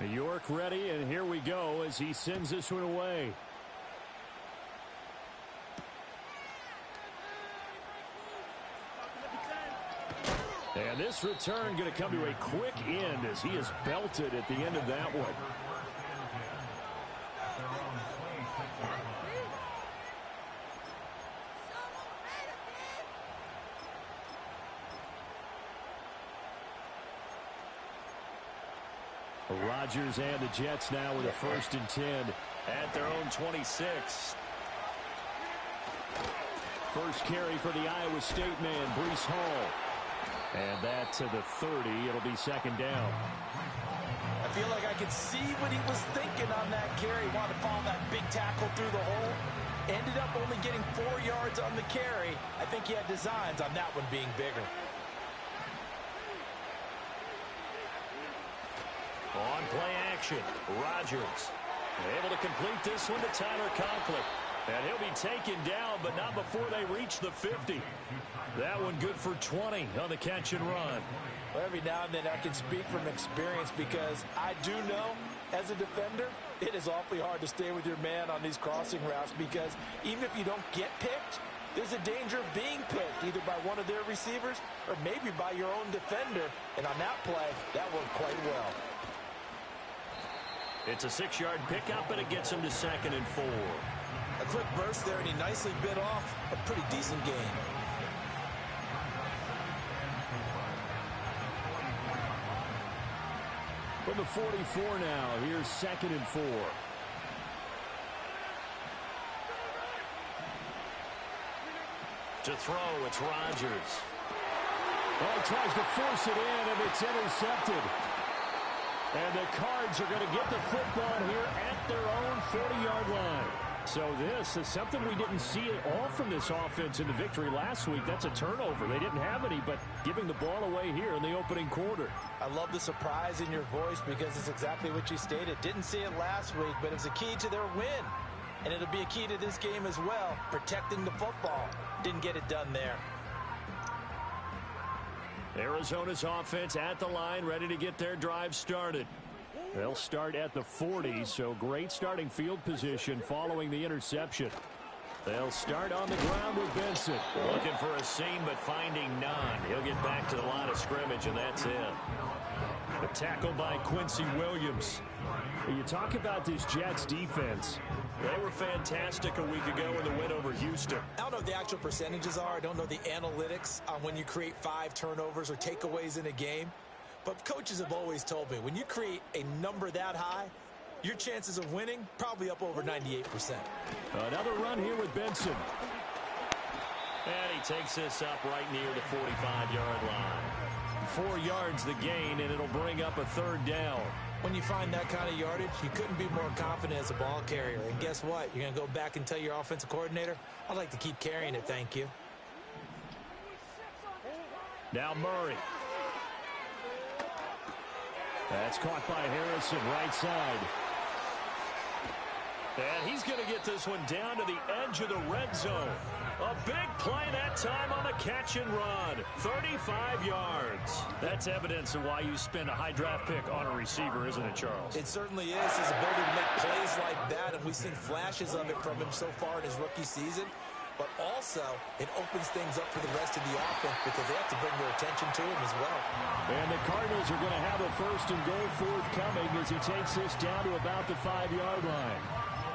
New York ready, and here we go as he sends this one away. And this return going to come to a quick end as he is belted at the end of that one. Rodgers and the Jets now with a 1st and 10 at their own 26. First carry for the Iowa State man, Breece Hall. And that to the 30. It'll be 2nd down. I feel like I could see what he was thinking on that carry. He wanted to follow that big tackle through the hole. Ended up only getting 4 yards on the carry. I think he had designs on that one being bigger. On play action, Rodgers able to complete this one to Tyler Conklin. And he'll be taken down, but not before they reach the 50. That one good for 20 on the catch and run. Well, every now and then I can speak from experience because I do know as a defender, it is awfully hard to stay with your man on these crossing routes because even if you don't get picked, there's a danger of being picked either by one of their receivers or maybe by your own defender. And on that play, that worked quite well. It's a 6-yard pickup, and it gets him to 2nd and 4. A quick burst there, and he nicely bit off a pretty decent gain. From the 44 now, here's 2nd and 4. To throw, it's Rodgers. Oh, tries to force it in, and it's intercepted. And the Cards are going to get the football here at their own 40-yard line. So this is something we didn't see at all from this offense in the victory last week. That's a turnover. They didn't have any, but giving the ball away here in the opening quarter. I love the surprise in your voice because it's exactly what you stated. Didn't see it last week, but it was a key to their win. And it'll be a key to this game as well, protecting the football. Didn't get it done there. Arizona's offense at the line, ready to get their drive started. They'll start at the 40, so great starting field position following the interception. They'll start on the ground with Benson. Looking for a seam, but finding none. He'll get back to the line of scrimmage, and that's it. The tackle by Quincy Williams. You talk about this Jets defense. They were fantastic a week ago in the win over Houston. I don't know what the actual percentages are. I don't know the analytics on when you create 5 turnovers or takeaways in a game. But coaches have always told me, when you create a number that high, your chances of winning probably up over 98%. Another run here with Benson. And he takes this up right near the 45-yard line. 4 yards the gain, and it'll bring up a 3rd down. When you find that kind of yardage, you couldn't be more confident as a ball carrier. And guess what? You're going to go back and tell your offensive coordinator, I'd like to keep carrying it, thank you. Now Murray. That's caught by Harrison, right side. And he's going to get this one down to the edge of the red zone. A big play that time on the catch and run. 35 yards. That's evidence of why you spend a high draft pick on a receiver, isn't it, Charles? It certainly is. His ability to make plays like that, and we've seen flashes of it from him so far in his rookie season. But also, it opens things up for the rest of the offense because they have to bring their attention to him as well. And the Cardinals are going to have a 1st and goal forthcoming as he takes this down to about the 5-yard line.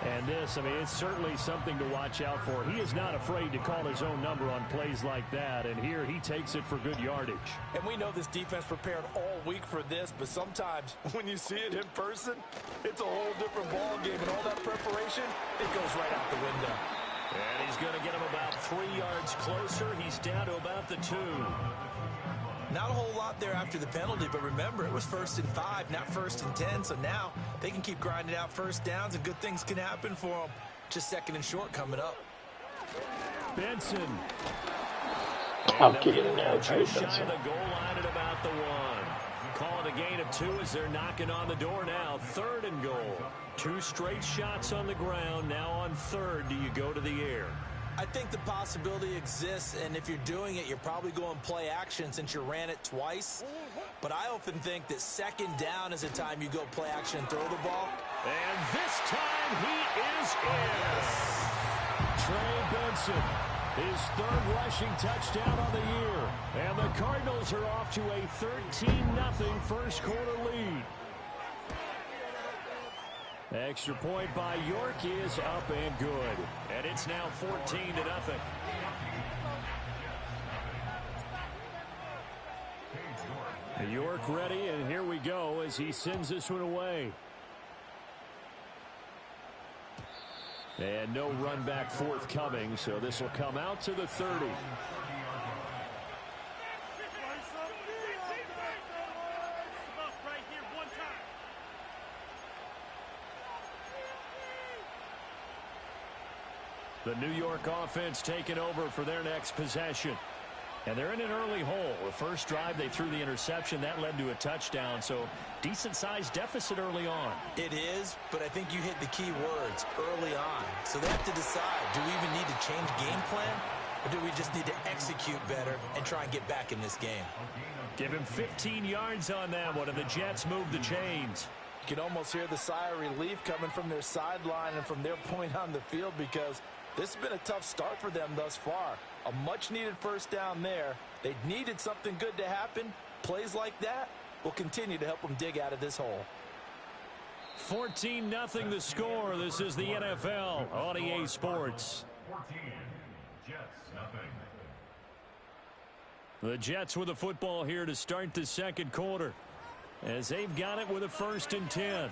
And this, I mean, it's certainly something to watch out for. He is not afraid to call his own number on plays like that. And here he takes it for good yardage. And we know this defense prepared all week for this, but sometimes when you see it in person, it's a whole different ball game. And all that preparation, it goes right out the window. And he's going to get him about 3 yards closer. He's down to about the 2. Not a whole lot there after the penalty, but remember, it was 1st and 5, not 1st and 10. So now they can keep grinding out 1st downs, and good things can happen for them. Just 2nd and short coming up. Benson. I'll give it now. Just shy of the goal line at about the 1. Calling a gain of 2 as they're knocking on the door now. 3rd and goal. 2 straight shots on the ground. Now on 3rd, do you go to the air? I think the possibility exists, and if you're doing it, you're probably going play action since you ran it twice. but I often think that second down is a time you go play action and throw the ball. And this time he is in. Trey Benson, his third rushing touchdown on the year. And the Cardinals are off to a 13-0 first quarter lead. Extra point by York is up and good. And it's now 14-0. York ready, and here we go as he sends this one away. And no run back forthcoming, so this will come out to the 30. The New York offense taking over for their next possession. And they're in an early hole. The first drive, they threw the interception. That led to a touchdown, so decent-sized deficit early on. It is, but I think you hit the key words, early on. So they have to decide, do we even need to change game plan, or do we just need to execute better and try and get back in this game? Give him 15 yards on that one, and the Jets move the chains. You can almost hear the sigh of relief coming from their sideline and from their point on the field, because this has been a tough start for them thus far. A much-needed first down there. They needed something good to happen. Plays like that will continue to help them dig out of this hole. 14-0 the score. This is the NFL on EA Sports. 14, Jets, nothing. The Jets with the football here to start the second quarter, as they've got it with a 1st and 10.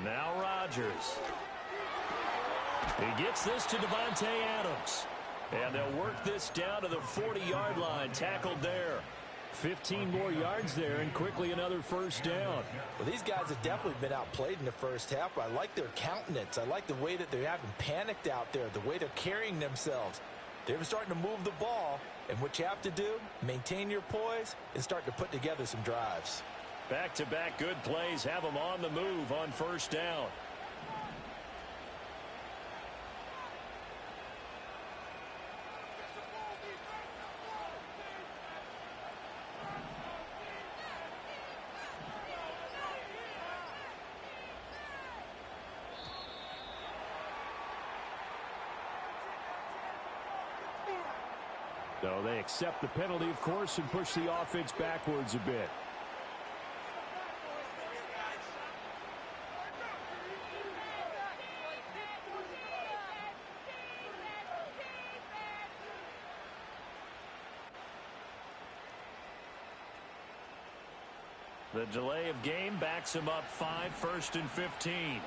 Now Rodgers. He gets this to Devontae Adams. And they'll work this down to the 40-yard line. Tackled there. 15 more yards there, and quickly another first down. Well, these guys have definitely been outplayed in the first half. I like their countenance. I like the way that they haven't panicked out there, the way they're carrying themselves. They're starting to move the ball, and what you have to do, maintain your poise and start to put together some drives. Back-to-back good plays have them on the move on first down. So they accept the penalty, of course, and push the offense backwards a bit. The delay of game backs him up 5, 1st and 15.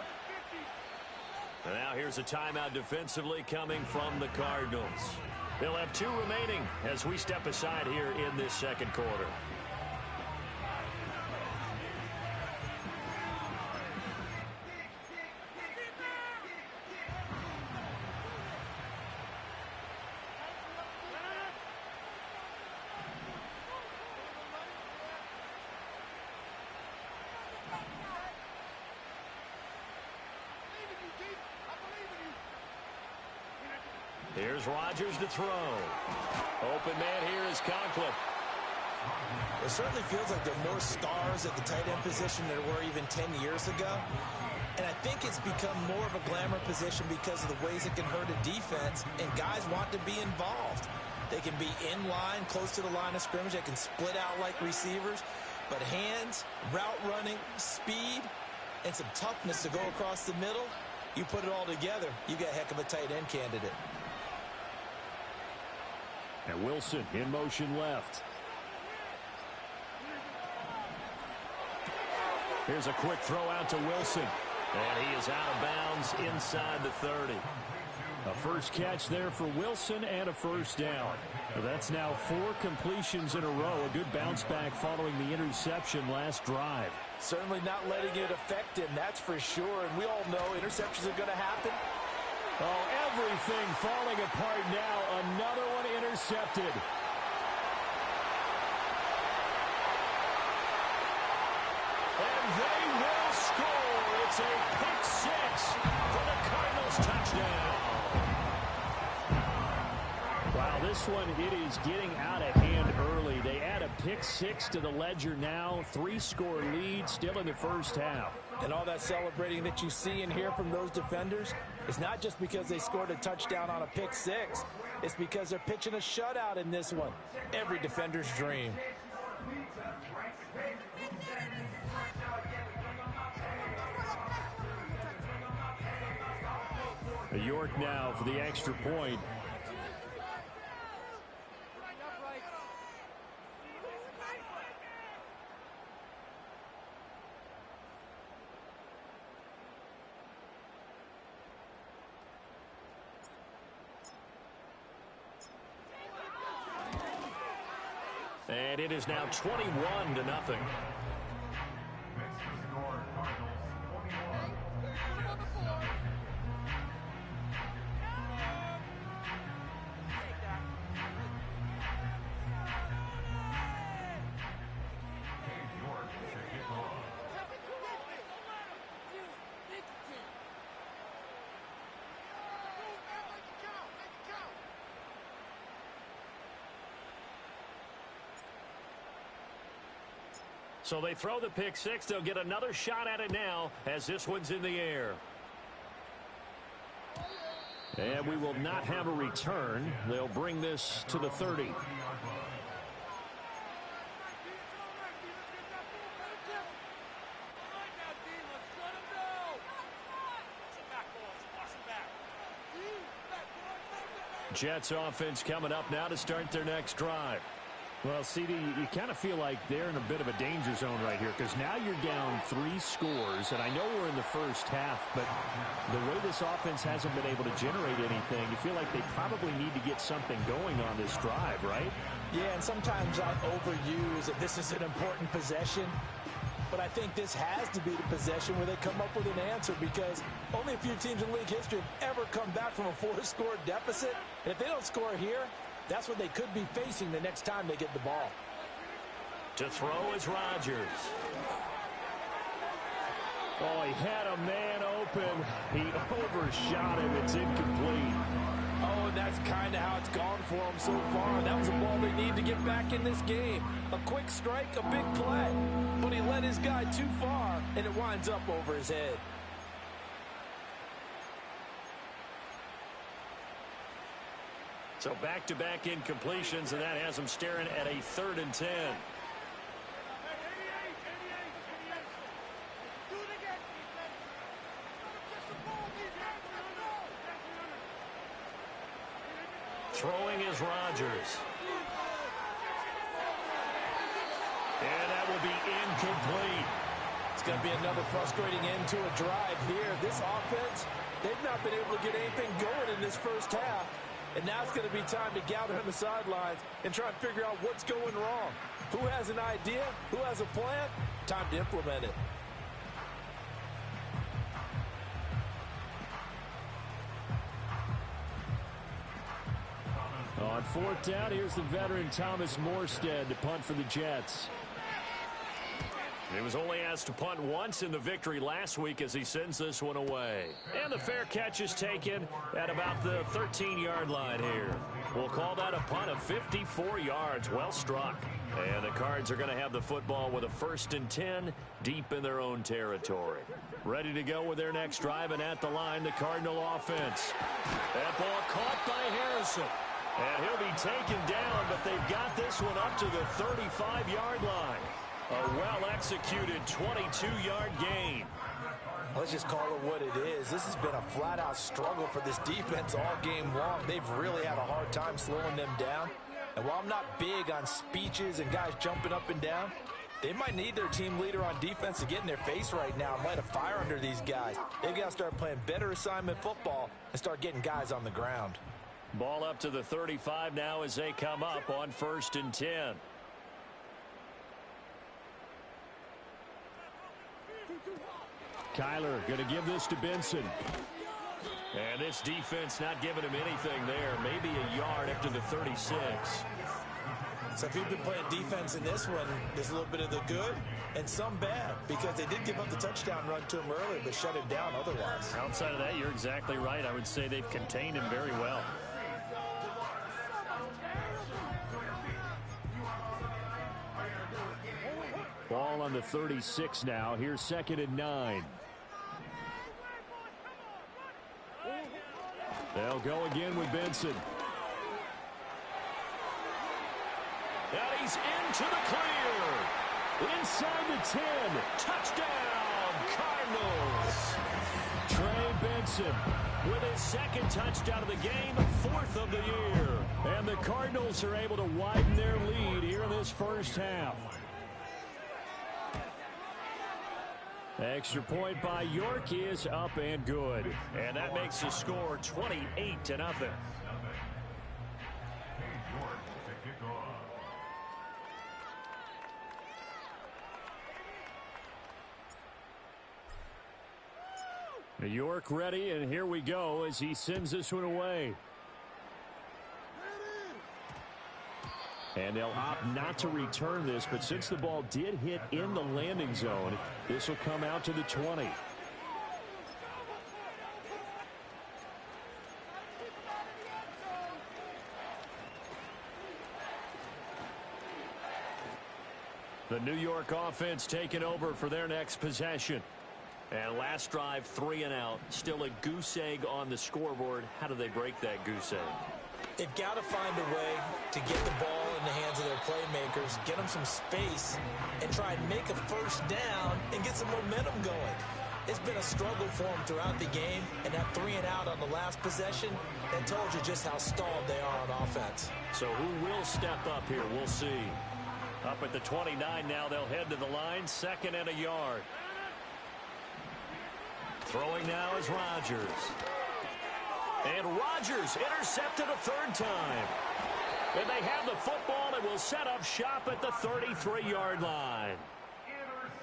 And now here's a timeout defensively coming from the Cardinals. They'll have 2 remaining as we step aside here in this second quarter. Here's Rodgers to throw. Open man here is Conklin. It certainly feels like there are more stars at the tight end position than there were even 10 years ago. And I think it's become more of a glamour position because of the ways it can hurt a defense, and guys want to be involved. They can be in line, close to the line of scrimmage. They can split out like receivers. But hands, route running, speed, and some toughness to go across the middle, you put it all together, you got a heck of a tight end candidate. And Wilson in motion left. Here's a quick throw out to Wilson. And he is out of bounds inside the 30. A first catch there for Wilson and a first down. That's now 4 completions in a row. A good bounce back following the interception last drive. Certainly not letting it affect him, that's for sure. And we all know interceptions are going to happen. Oh, everything falling apart now. Another one intercepted. And they will score. It's a pick six for the Cardinals touchdown. Wow, this one, it is getting out of hand early. They add a pick six to the ledger now. 3-score lead still in the first half. And all that celebrating that you see and hear from those defenders is not just because they scored a touchdown on a pick six. It's because they're pitching a shutout in this one. Every defender's dream. York now for the extra point. And it is now 21-0. So they throw the pick six. They'll get another shot at it now as this one's in the air. And we will not have a return. They'll bring this to the 30. Jets offense coming up now to start their next drive. Well, CD, you kind of feel like they're in a bit of a danger zone right here because now you're down 3 scores, and I know we're in the first half, but the way this offense hasn't been able to generate anything, you feel like they probably need to get something going on this drive, right? Yeah, and sometimes I overuse that this is an important possession, but I think this has to be the possession where they come up with an answer because only a few teams in league history have ever come back from a 4-score deficit, and if they don't score here, that's what they could be facing the next time they get the ball. To throw is Rodgers. Oh, he had a man open. He overshot him. It's incomplete. Oh, and that's kind of how it's gone for them so far. That was a ball they need to get back in this game. A quick strike, a big play. But he led his guy too far, and it winds up over his head. So back-to-back incompletions, and that has them staring at a 3rd and 10. Throwing is Rodgers. And that will be incomplete. It's going to be another frustrating end to a drive here. This offense, they've not been able to get anything going in this first half. And now it's going to be time to gather on the sidelines and try and figure out what's going wrong. Who has an idea? Who has a plan? Time to implement it. On 4th down, here's the veteran Thomas Morstead to punt for the Jets. He was only asked to punt once in the victory last week as he sends this one away. And the fair catch is taken at about the 13-yard line here. We'll call that a punt of 54 yards. Well struck. And the Cards are going to have the football with a 1st and 10 deep in their own territory. Ready to go with their next drive, and at the line, the Cardinal offense. That ball caught by Harrison. And he'll be taken down, but they've got this one up to the 35-yard line. A well-executed 22-yard gain. Let's just call it what it is. This has been a flat-out struggle for this defense all game long. They've really had a hard time slowing them down. And while I'm not big on speeches and guys jumping up and down, They might need their team leader on defense to get in their face right now and light a fire under these guys. They've got to start playing better assignment football and start getting guys on the ground. Ball up to the 35 now as they come up on 1st and 10. Kyler going to give this to Benson. And this defense not giving him anything there. Maybe a yard up to the 36. So if you've been playing defense in this one, there's a little bit of the good and some bad, because they did give up the touchdown run to him earlier but shut him down otherwise. Outside of that, you're exactly right. I would say they've contained him very well. Ball on the 36 now. Here's 2nd and 9. They'll go again with Benson. And he's into the clear. Inside the 10. Touchdown, Cardinals. Trey Benson with his 2nd touchdown of the game, 4th of the year. And the Cardinals are able to widen their lead here in this first half. Extra point by York is up and good. And that makes the score 28-0. York ready, and here we go as he sends this one away. And they'll opt not to return this, but since the ball did hit in the landing zone, this will come out to the 20. The New York offense taking over for their next possession. And last drive, 3 and out. Still a goose egg on the scoreboard. How do they break that goose egg? They've got to find a way to get the ball in the hands of their playmakers, get them some space, and try and make a first down and get some momentum going. It's been a struggle for them throughout the game, and that 3 and out on the last possession, that told you just how stalled they are on offense. So who will step up here? We'll see. Up at the 29 now, they'll head to the line, 2nd and a yard. Throwing now is Rodgers. And Rodgers intercepted a 3rd time. And they have the football and will set up shop at the 33-yard line.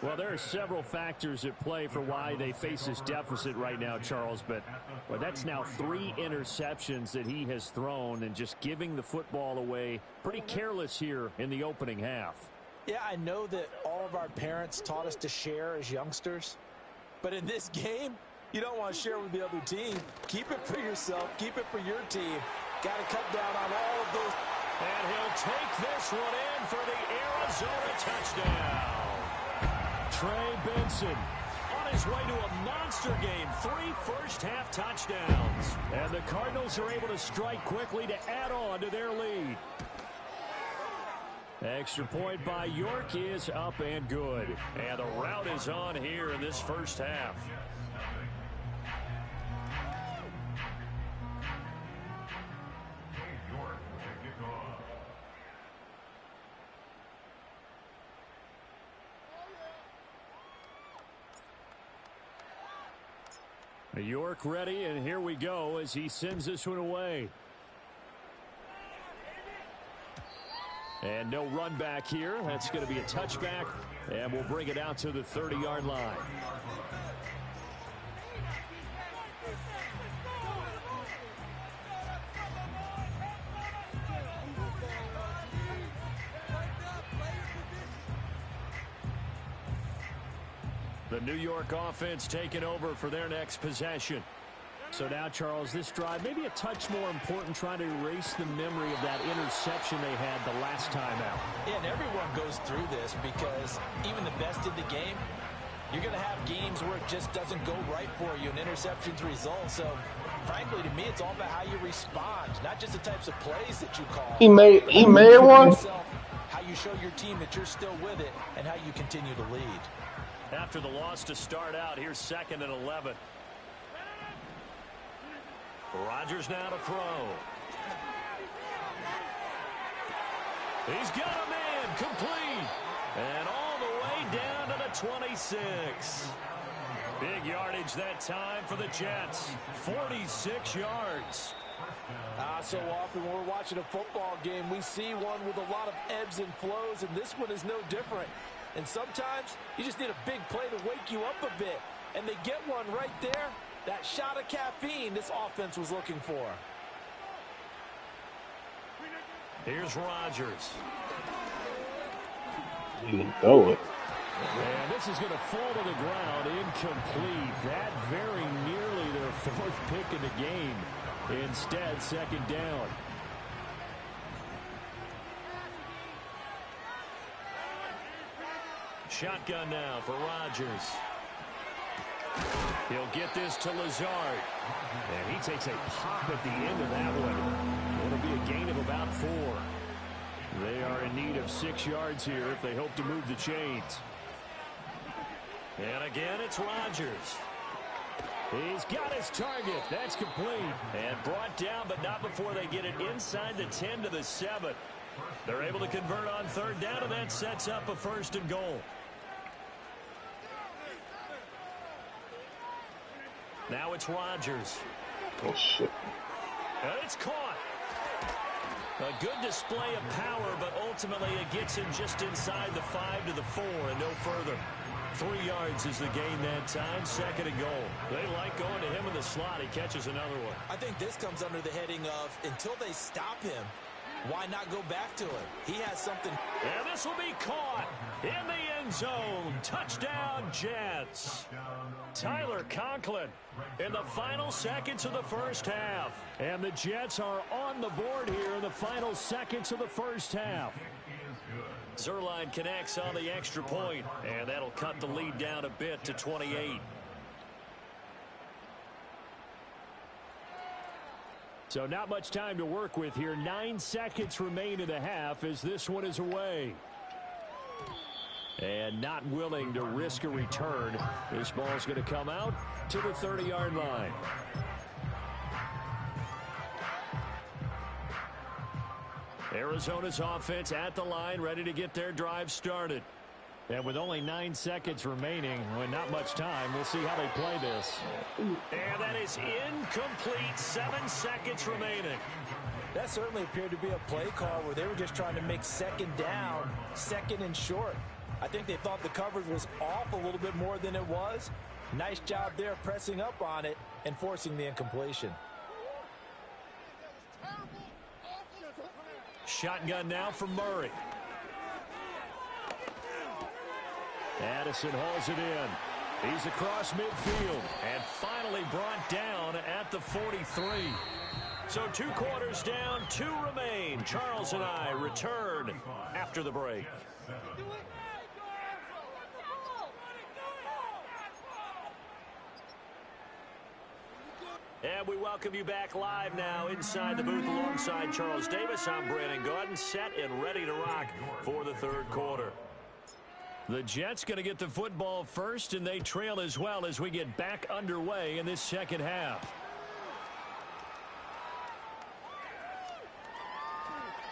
Well, there are several factors at play for why they face this deficit right now, Charles. But well, that's now 3 interceptions that he has thrown and just giving the football away. Pretty careless here in the opening half. Yeah, I know that all of our parents taught us to share as youngsters. But in this game, you don't want to share with the other team. Keep it for yourself. Keep it for your team. Got to cut down on all of those. And he'll take this one in for the Arizona touchdown. Trey Benson on his way to a monster game. 3 first-half touchdowns. And the Cardinals are able to strike quickly to add on to their lead. Extra point by York is up and good. And the route is on here in this first half. York ready, and here we go as he sends this one away. And no run back here. That's going to be a touchback, and we'll bring it out to the 30-yard line. The New York offense taking over for their next possession. So now, Charles, this drive maybe a touch more important, trying to erase the memory of that interception they had the last time out. Yeah, and everyone goes through this because even the best in the game, you're going to have games where it just doesn't go right for you, and interceptions result. So, frankly, to me, it's all about how you respond, not just the types of plays that you call. He made one. How you show your team that you're still with it, and how you continue to lead. After the loss to start out, here's 2nd and 11. Rodgers now to throw. He's got a man complete. And all the 26. Big yardage that time for the Jets. 46 yards. So often when we're watching a football game, we see one with a lot of ebbs and flows, and this one is no different. And sometimes you just need a big play to wake you up a bit. And they get one right there. That shot of caffeine this offense was looking for. Here's Rodgers. You can throw it. And this is going to fall to the ground, incomplete. That very nearly their fourth pick in the game. Instead, second down. Shotgun now for Rodgers. He'll get this to Lazard. And he takes a pop at the end of that one. It'll be a gain of about 4. They are in need of 6 yards here if they hope to move the chains. And again, it's Rodgers. He's got his target. That's complete. And brought down, but not before they get it inside the 10 to the 7. They're able to convert on third down, and that sets up a 1st and goal. Now it's Rodgers. Oh, shit. And it's caught. A good display of power, but ultimately it gets him just inside the 5 to the 4 and no further. 3 yards is the gain that time, 2nd and goal. They like going to him in the slot. He catches another one. I think this comes under the heading of until they stop him, why not go back to him? He has something. And this will be caught in the end zone. Touchdown, Jets. Tyler Conklin in the final seconds of the first half. And the Jets are on the board here in the final seconds of the first half. Zerline connects on the extra point, and that'll cut the lead down a bit to 28. So not much time to work with here. 9 seconds remain in the half as this one is away. And not willing to risk a return. This ball's going to come out to the 30-yard line. Arizona's offense at the line, ready to get their drive started. And with only 9 seconds remaining, with not much time, we'll see how they play this. And that is incomplete. 7 seconds remaining. That certainly appeared to be a play call where they were just trying to make second down, 2nd and short. I think they thought the coverage was off a little bit more than it was. Nice job there pressing up on it and forcing the incompletion. Shotgun now for Murray. Addison hauls it in. He's across midfield and finally brought down at the 43. So 2 quarters down, 2 remain. Charles and I return after the break. And we welcome you back live now inside the booth alongside Charles Davis. I'm Brandon Gordon, set and ready to rock for the 3rd quarter. The Jets going to get the football first, and they trail as well as we get back underway in this 2nd half.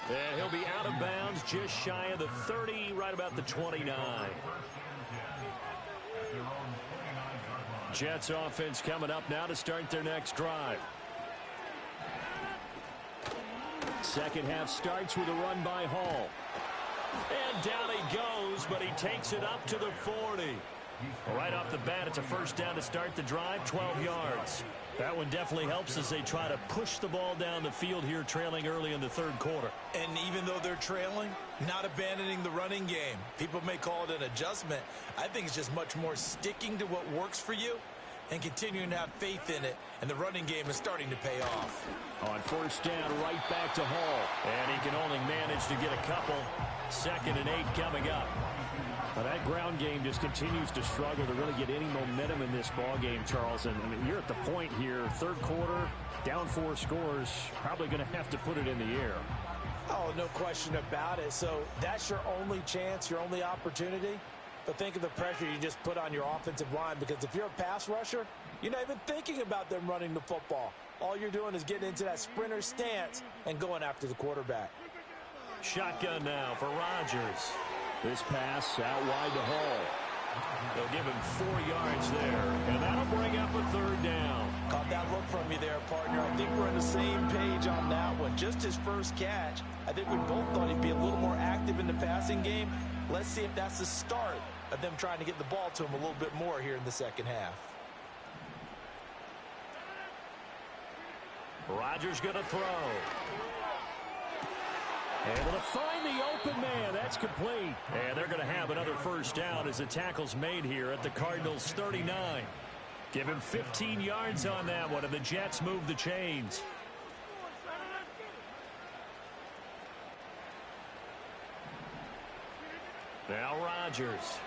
And he'll be out of bounds just shy of the 30, right about the 29. Jets offense coming up now to start their next drive. 2nd half starts with a run by Hall. And down he goes, but he takes it up to the 40. Right off the bat, it's a 1st down to start the drive, 12 yards. That one definitely helps as they try to push the ball down the field here, trailing early in the 3rd quarter. And even though they're trailing, not abandoning the running game. People may call it an adjustment. I think it's just much more sticking to what works for you and continuing to have faith in it. And the running game is starting to pay off. On 1st down, right back to Hall. And he can only manage to get a couple. 2nd and 8 coming up. Well, that ground game just continues to struggle to really get any momentum in this ball game, Charles. And I mean, you're at the point here, 3rd quarter, down 4 scores, probably going to have to put it in the air. Oh, no question about it. So that's your only chance, your only opportunity. But think of the pressure you just put on your offensive line, because if you're a pass rusher, you're not even thinking about them running the football. All you're doing is getting into that sprinter stance and going after the quarterback. Shotgun now for Rodgers. This pass out wide to Hall. They'll give him 4 yards there, and that'll bring up a third down. Caught that look from you there, partner. I think we're on the same page on that one. Just his first catch. I think we both thought he'd be a little more active in the passing game. Let's see if that's the start of them trying to get the ball to him a little bit more here in the second half. Rodgers going to throw. Able to find the open man. That's complete. And they're going to have another first down as the tackle's made here at the Cardinals' 39. Give him 15 yards on that one, and the Jets move the chains. Now Rodgers.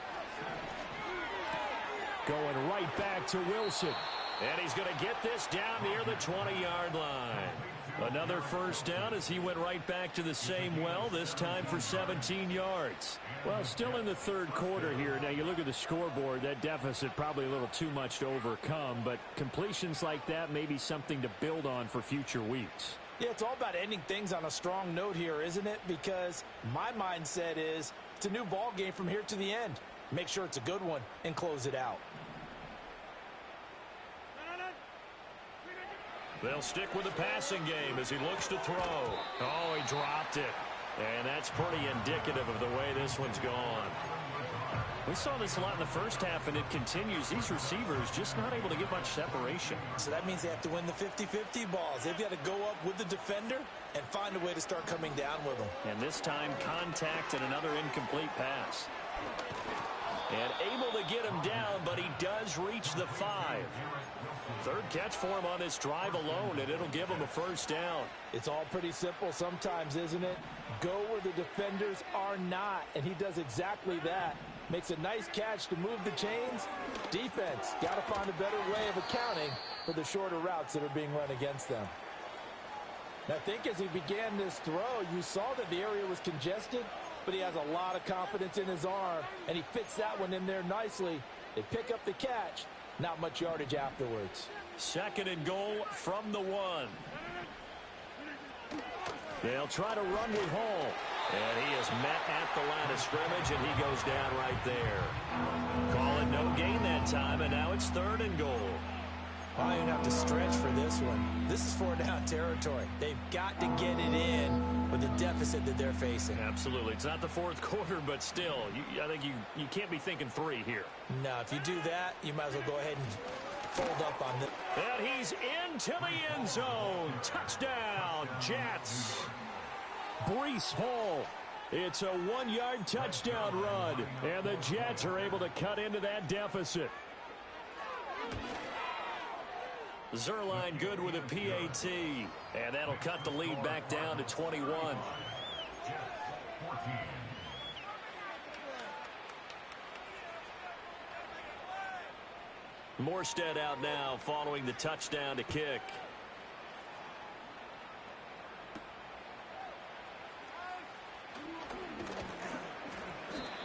Going right back to Wilson. And he's going to get this down near the 20-yard line. Another first down as he went right back to the same well, this time for 17 yards. Well, still in the third quarter here. Now, you look at the scoreboard, that deficit probably a little too much to overcome, but completions like that may be something to build on for future weeks. Yeah, it's all about ending things on a strong note here, isn't it? Because my mindset is it's a new ball game from here to the end. Make sure it's a good one and close it out. They'll stick with the passing game as he looks to throw. Oh, he dropped it. And that's pretty indicative of the way this one's gone. We saw this a lot in the first half, and it continues. These receivers just not able to get much separation. So that means they have to win the 50-50 balls. They've got to go up with the defender and find a way to start coming down with them. And this time, contact and another incomplete pass. And able to get him down, but he does reach the 5. Third catch for him on this drive alone, and it'll give him a first down. It's all pretty simple sometimes, isn't it? Go where the defenders are not, and he does exactly that. Makes a nice catch to move the chains. Defense, got to find a better way of accounting for the shorter routes that are being run against them. And I think as he began this throw, you saw that the area was congested, but he has a lot of confidence in his arm, and he fits that one in there nicely. They pick up the catch. Not much yardage afterwards. 2nd and goal from the 1. They'll try to run with Hall. And he is met at the line of scrimmage, and he goes down right there. Call it no gain that time, and now it's 3rd and goal. I don't even have to stretch for this one. This is 4-down territory. They've got to get it in with the deficit that they're facing. Absolutely. It's not the 4th quarter, but still, I think you can't be thinking 3 here. No, if you do that, you might as well go ahead and fold up on this. And he's into the end zone. Touchdown, Jets. Breece Hall. It's a 1-yard touchdown run, and the Jets are able to cut into that deficit. Zerline good with a PAT, and that'll cut the lead back down to 21. Morstead out now following the touchdown to kick.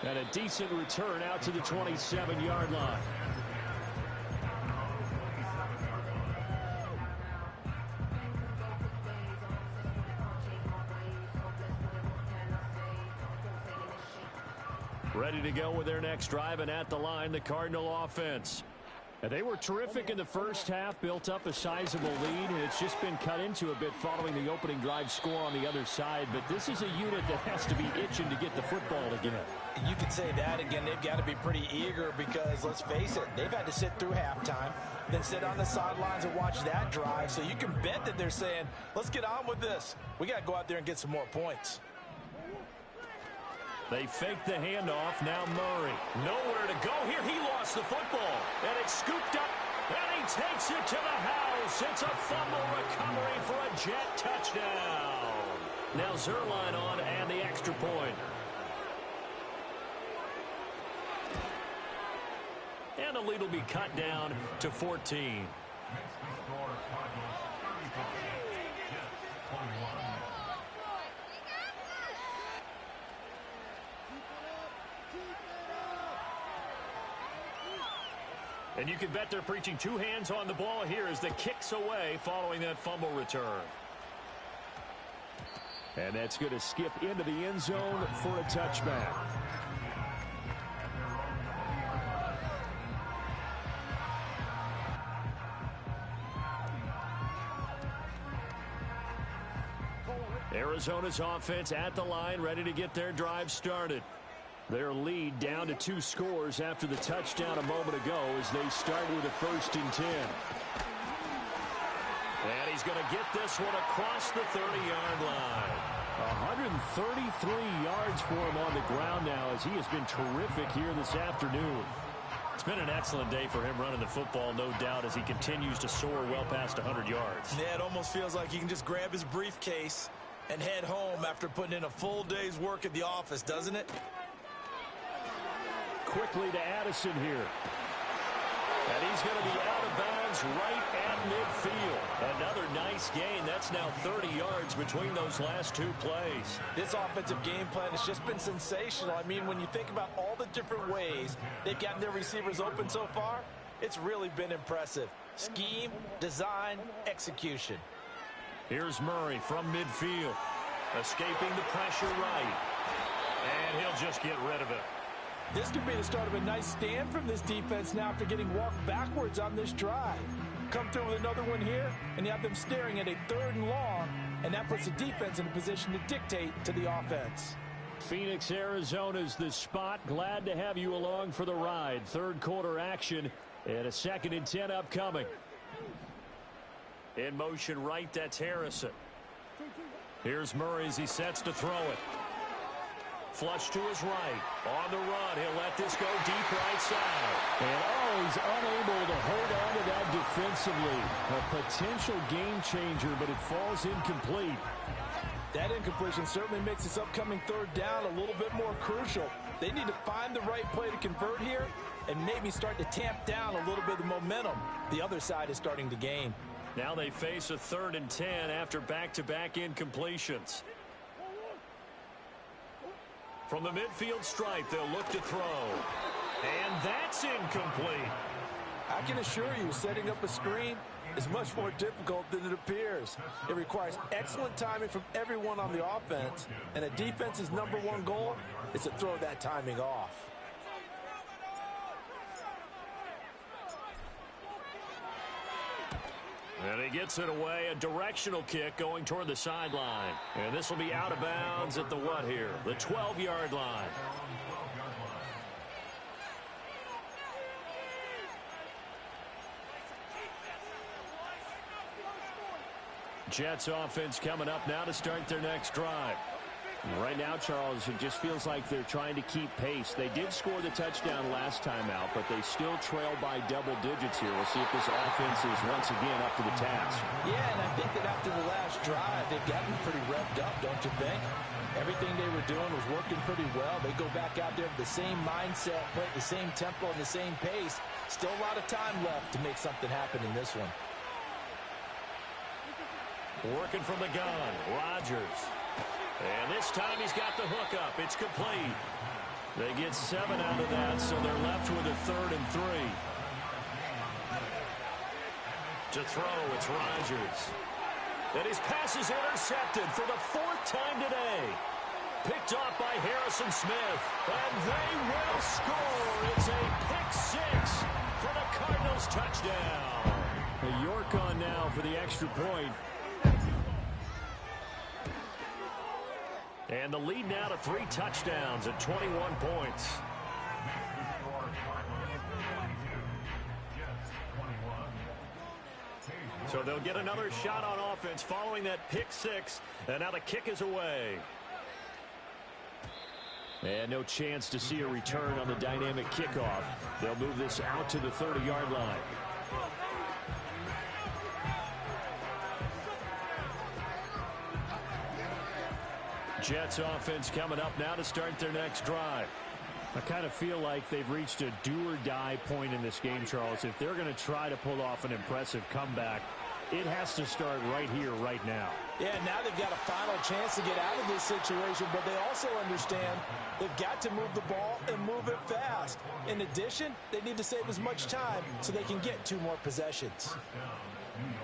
And a decent return out to the 27-yard line. Ready to go with their next drive, and at the line, the Cardinal offense. And they were terrific in the first half, built up a sizable lead, and it's just been cut into a bit following the opening drive score on the other side. But this is a unit that has to be itching to get the football again. You could say that again. They've got to be pretty eager because, let's face it, they've had to sit through halftime, then sit on the sidelines and watch that drive. So you can bet that they're saying, let's get on with this. We got to go out there and get some more points. They fake the handoff. Now Murray. Nowhere to go here. He lost the football. And it's scooped up. And he takes it to the house. It's a fumble recovery for a Jet touchdown. Now Zerline on and the extra point. And the lead will be cut down to 14. And you can bet they're preaching 2 hands on the ball here as the kick's away following that fumble return. And that's going to skip into the end zone for a touchback. Arizona's offense at the line, ready to get their drive started. Their lead down to 2 scores after the touchdown a moment ago as they start with a 1st and 10. And he's going to get this one across the 30-yard line. 133 yards for him on the ground now as he has been terrific here this afternoon. It's been an excellent day for him running the football, no doubt, as he continues to soar well past 100 yards. Yeah, it almost feels like he can just grab his briefcase and head home after putting in a full day's work at the office, doesn't it? Quickly to Addison here. And he's going to be out of bounds right at midfield. Another nice gain. That's now 30 yards between those last 2 plays. This offensive game plan has just been sensational. I mean, when you think about all the different ways they've gotten their receivers open so far, it's really been impressive. Scheme, design, execution. Here's Murray from midfield. Escaping the pressure right. And he'll just get rid of it. This could be the start of a nice stand from this defense now after getting walked backwards on this drive. Come through with another one here, and you have them staring at a 3rd and long, and that puts the defense in a position to dictate to the offense. Phoenix, Arizona's the spot. Glad to have you along for the ride. 3rd quarter action and a 2nd and 10 upcoming. In motion right, that's Harrison. Here's Murray as he sets to throw it. Flush to his right. On the run, he'll let this go deep right side. And he's unable to hold on to that defensively. A potential game changer, but it falls incomplete. That incompletion certainly makes this upcoming 3rd down a little bit more crucial. They need to find the right play to convert here and maybe start to tamp down a little bit of the momentum the other side is starting to gain. Now they face a 3rd and 10 after back-to-back incompletions. From the midfield stripe, they'll look to throw. And that's incomplete. I can assure you, setting up a screen is much more difficult than it appears. It requires excellent timing from everyone on the offense, and a defense's #1 goal is to throw that timing off. And he gets it away, a directional kick going toward the sideline. And this will be out of bounds at the what here? The 12-yard line. Jets offense coming up now to start their next drive. Right now, Charles, it just feels like they're trying to keep pace. They did score the touchdown last time out, but they still trail by double digits here. We'll see if this offense is once again up to the task. Yeah, and I think that after the last drive, they've gotten pretty revved up, don't you think? Everything they were doing was working pretty well. They go back out there with the same mindset, play at the same tempo and the same pace. Still a lot of time left to make something happen in this one. Working from the gun, Rodgers. And this time he's got the hook up. It's complete. They get 7 out of that, so they're left with a 3rd and 3. To throw, it's Rodgers. And his pass is intercepted for the 4th time today. Picked off by Harrison Smith. And they will score. It's a pick 6 for the Cardinals touchdown. York on now for the extra point. And the lead now to 3 touchdowns at 21 points. So they'll get another shot on offense following that pick 6. And now the kick is away. And no chance to see a return on the dynamic kickoff. They'll move this out to the 30-yard line. Jets offense coming up now to start their next drive. I kind of feel like they've reached a do-or-die point in this game, Charles. If they're going to try to pull off an impressive comeback, it has to start right here, right now. Yeah, now they've got a final chance to get out of this situation, but they also understand they've got to move the ball and move it fast. In addition, they need to save as much time so they can get 2 more possessions.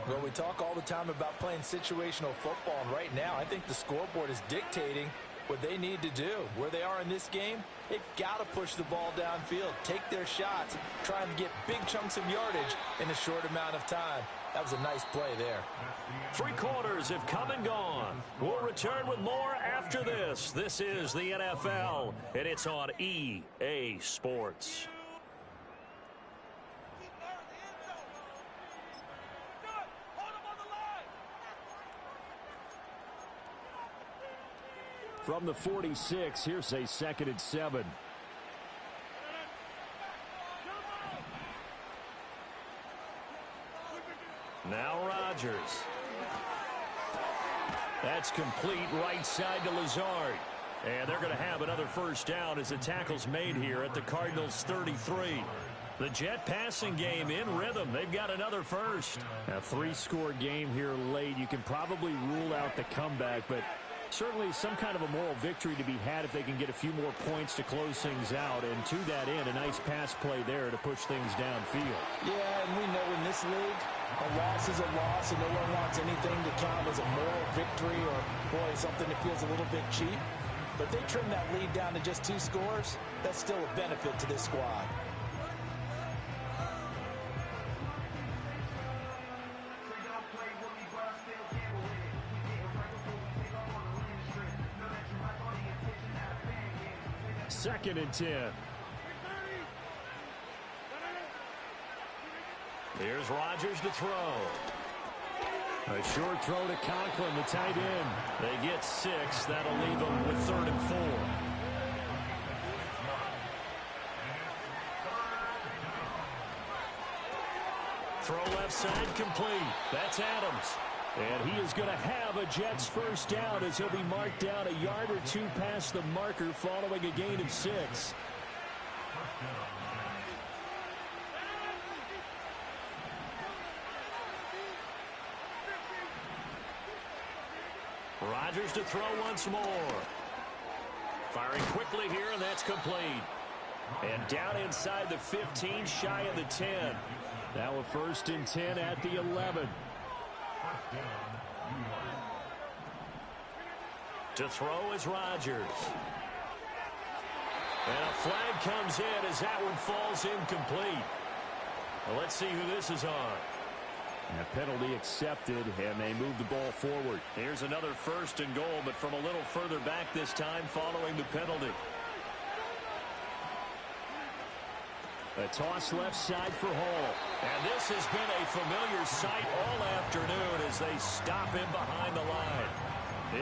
Well, we talk all the time about playing situational football, and right now I think the scoreboard is dictating what they need to do. Where they are in this game, they've got to push the ball downfield, take their shots, try and get big chunks of yardage in a short amount of time. That was a nice play there. 3 quarters have come and gone. We'll return with more after this. This is the NFL, and it's on EA Sports. From the 46, here's a 2nd and 7. Now Rodgers. That's complete right side to Lazard. And they're going to have another first down as the tackle's made here at the Cardinals' 33. The Jet passing game in rhythm. They've got another first. A 3-score game here late. You can probably rule out the comeback, but certainly some kind of a moral victory to be had if they can get a few more points to close things out. And to that end, a nice pass play there to push things downfield. Yeah, and we know in this league, a loss is a loss, and no one wants anything to count as a moral victory or, boy, something that feels a little bit cheap. But they trim that lead down to just 2 scores. That's still a benefit to this squad. Second and 10. Here's Rodgers to throw. A short throw to Conklin, the tight end. They get 6. That'll leave them with 3rd and 4. Throw left side complete. That's Adams. And he is going to have a Jets first down as he'll be marked down a yard or 2 past the marker following a gain of 6. Rodgers to throw once more. Firing quickly here, and that's complete. And down inside the 15, shy of the 10. Now a 1st and 10 at the 11. To throw is Rodgers. And a flag comes in as that one falls incomplete. Well, let's see who this is on. And a penalty accepted, and they move the ball forward. Here's another 1st and goal, but from a little further back this time following the penalty. A toss left side for Hall. And this has been a familiar sight all afternoon as they stop him behind the line.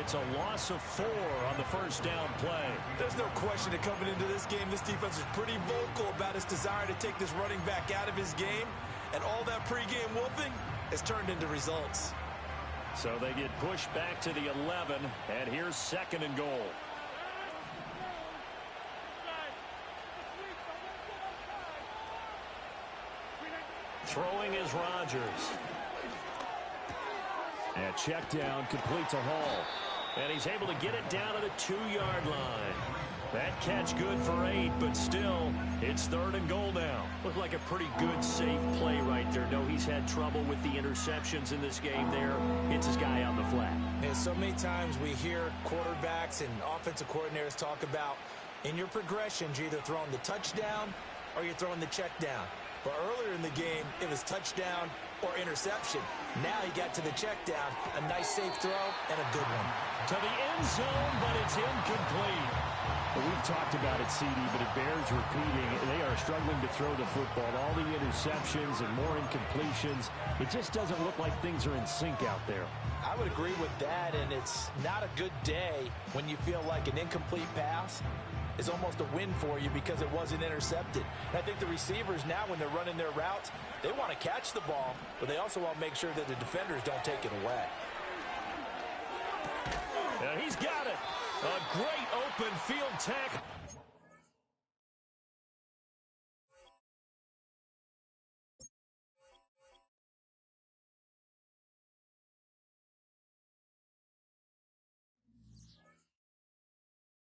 It's a loss of 4 on the first down play. There's no question that coming into this game, this defense is pretty vocal about its desire to take this running back out of his game. And all that pregame wolfing has turned into results. So they get pushed back to the 11, and here's 2nd and goal. Throwing is Rodgers. And check down, complete to Hall. And he's able to get it down to the 2-yard line. That catch good for 8, but still, it's 3rd and goal now. Looked like a pretty good, safe play right there. No, he's had trouble with the interceptions in this game there. Hits his guy on the flat. And so many times we hear quarterbacks and offensive coordinators talk about, in your progressions, you're either throwing the touchdown or you're throwing the check down. But earlier in the game, it was touchdown or interception. Now he got to the check down. A nice safe throw and a good one. To the end zone, but it's incomplete. Well, we've talked about it, CD, but it bears repeating. They are struggling to throw the football. All the interceptions and more incompletions. It just doesn't look like things are in sync out there. I would agree with that, and it's not a good day when you feel like an incomplete pass is almost a win for you because it wasn't intercepted. And I think the receivers now, when they're running their routes, they want to catch the ball, but they also want to make sure that the defenders don't take it away. And he's got it. A great open field tackle.